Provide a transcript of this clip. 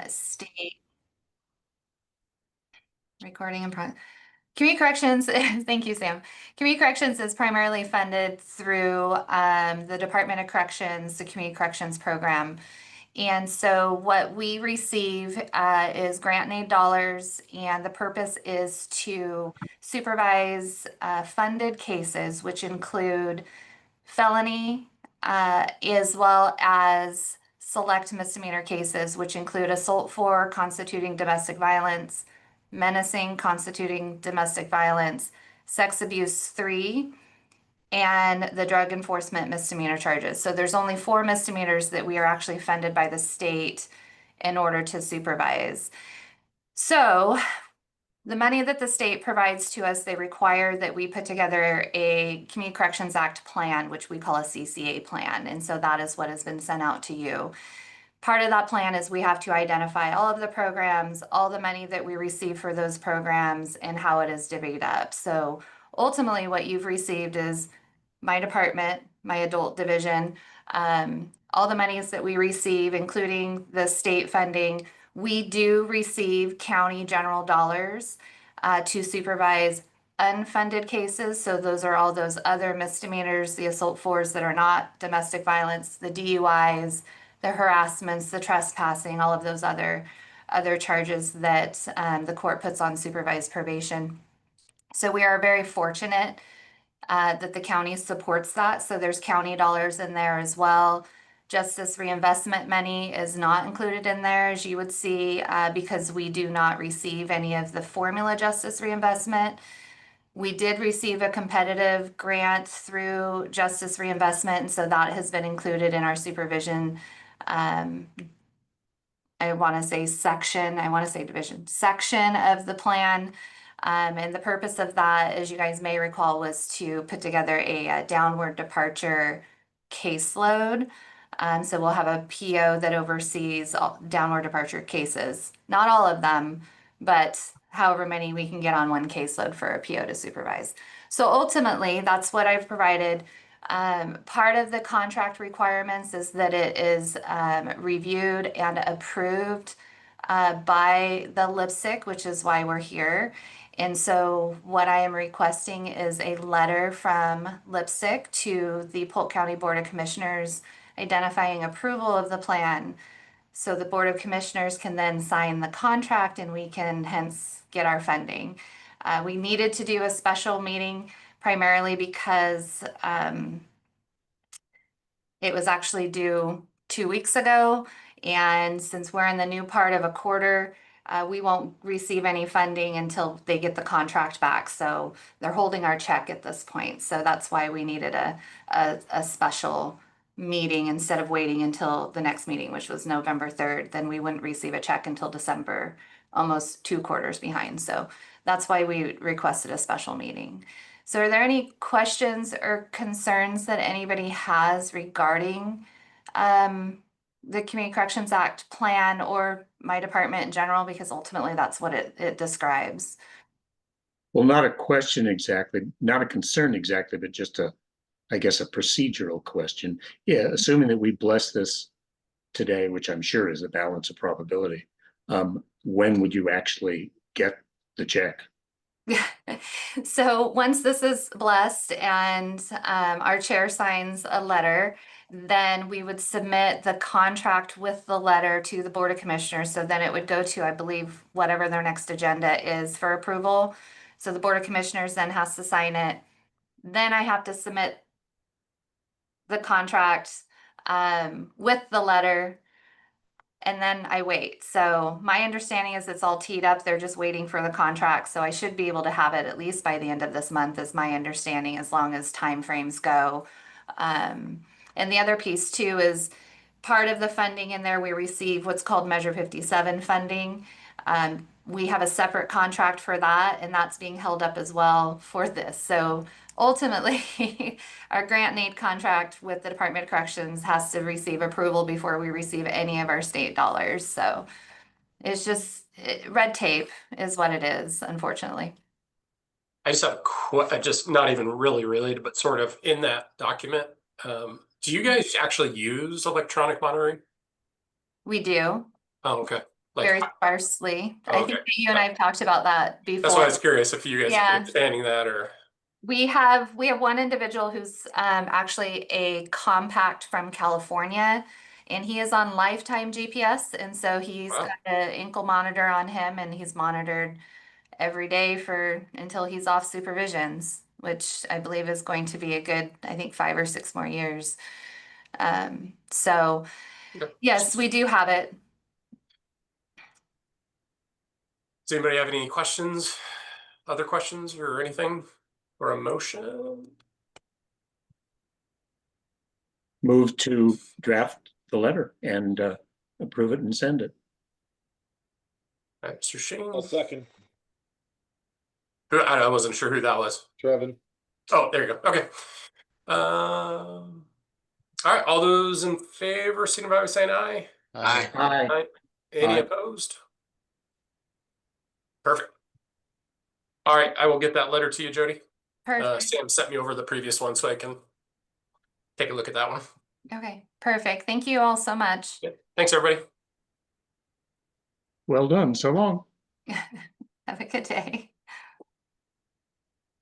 state recording and community corrections. Thank you, Sam. Community corrections is primarily funded through the Department of Corrections, the Community Corrections Program. And so what we receive is grant and aid dollars, and the purpose is to supervise funded cases, which include felony, as well as select misdemeanor cases, which include assault for constituting domestic violence, menacing constituting domestic violence, sex abuse 3, and the drug enforcement misdemeanor charges. So there's only 4 misdemeanors that we are actually funded by the state in order to supervise. So the money that the state provides to us, they require that we put together a Community Corrections Act plan, which we call a CCA plan. And so that is what has been sent out to you. Part of that plan is we have to identify all of the programs, all the money that we receive for those programs, and how it is divvied up. So ultimately, what you've received is my department, my adult division, all the monies that we receive, including the state funding. We do receive county general dollars to supervise unfunded cases. So those are all those other misdemeanors, the assault 4s that are not domestic violence, the DUIs, the harassments, the trespassing, all of those other charges that the court puts on supervised probation. So we are very fortunate that the county supports that. So there's county dollars in there as well. Justice reinvestment money is not included in there, as you would see, because we do not receive any of the formula justice reinvestment. We did receive a competitive grant through justice reinvestment, and so that has been included in our supervision. I want to say division section of the plan. And the purpose of that, as you guys may recall, was to put together a downward departure caseload. So we'll have a PO that oversees all downward departure cases. Not all of them, but however many we can get on one caseload for a PO to supervise. So ultimately, that's what I've provided. Part of the contract requirements is that it is reviewed and approved by the LPSCC, which is why we're here. And so what I am requesting is a letter from LPSCC to the Polk County Board of Commissioners identifying approval of the plan. So the Board of Commissioners can then sign the contract and we can hence get our funding. We needed to do a special meeting primarily because it was actually due 2 weeks ago. And since we're in the new part of a quarter, we won't receive any funding until they get the contract back. So they're holding our check at this point. So that's why we needed a special meeting instead of waiting until the next meeting, which was November 3rd. Then we wouldn't receive a check until December, almost 2 quarters behind. So that's why we requested a special meeting. So are there any questions or concerns that anybody has regarding the Community Corrections Act plan or my department in general? Because ultimately that's what it describes. Well, not a question exactly, not a concern exactly, but just I guess, a procedural question. Yeah, assuming that we bless this today, which I'm sure is a balance of probability, when would you actually get the check? So once this is blessed and our chair signs a letter, then we would submit the contract with the letter to the Board of Commissioners. So then it would go to, I believe, whatever their next agenda is for approval. So the Board of Commissioners then has to sign it. Then I have to submit the contract with the letter, and then I wait. So my understanding is it's all teed up. They're just waiting for the contract. So I should be able to have it at least by the end of this month is my understanding, as long as timeframes go. And the other piece too is part of the funding in there, we receive what's called Measure 57 funding. We have a separate contract for that, and that's being held up as well for this. So ultimately, our grant and aid contract with the Department of Corrections has to receive approval before we receive any of our state dollars. So it's just red tape is what it is, unfortunately. I just have just not even really related, but sort of in that document. Do you guys actually use electronic monitoring? We do. Oh, okay. Like, very sparsely. I think okay. that you and I have talked about that before. That's why I was curious if you guys Yeah. are expanding that or. We have one individual who's actually a compact from California, and he is on lifetime GPS, and so he's Wow. got an ankle monitor on him, and he's monitored every day until he's off supervisions, which I believe is going to be a good, I think, 5 or 6 more years. So Okay. yes, we do have it. Does anybody have any questions, other questions or anything, or a motion? Move to draft the letter and approve it and send it. All right, Mr. Shane. I'll second. I wasn't sure who that was. Trevin. Oh, there you go. Okay. All right, all those in favor, signify by saying aye. Aye. Aye. Any Aye. opposed? Perfect. All right, I will get that letter to you, Jody. Perfect. Sam sent me over the previous one so I can take a look at that one. Okay, perfect. Thank you all so much. Yeah. Thanks, everybody. Well done. So long. Have a good day.